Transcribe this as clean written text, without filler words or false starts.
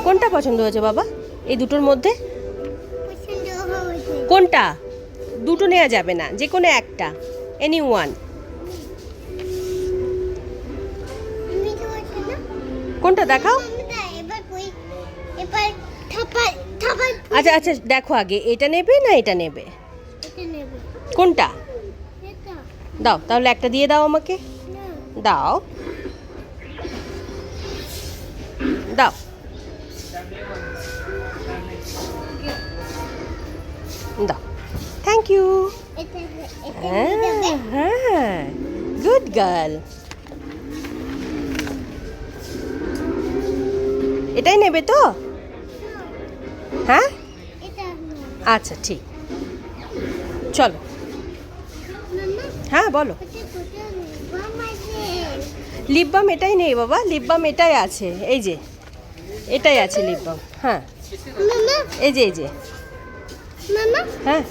কোনটা পছন্দ হয়েছে বাবা এই দুটোর মধ্যে? কোনটা? দুটো নেওয়া যাবে না, যে কোনো একটা, এনি ওয়ান। কোনটা দেখাও? আচ্ছা আচ্ছা, দেখো আগে এটা নেবে না এটা নেবে? কোনটা? দাও তাহলে একটা দিয়ে দাও আমাকে। দাও দাও। দাও, থ্যাংক ইউ। হ্যাঁ, গুড গার্ল। এটাই নেবে তো? হ্যাঁ, আচ্ছা ঠিক, চলো। হ্যাঁ বলো। লিপ বাম এটাই নেই বাবা, লিপ বাম এটাই আছে, এই যে এটাই আছে লিপ বাম। হ্যাঁ এই যে, এই যে। হ্যাঁ।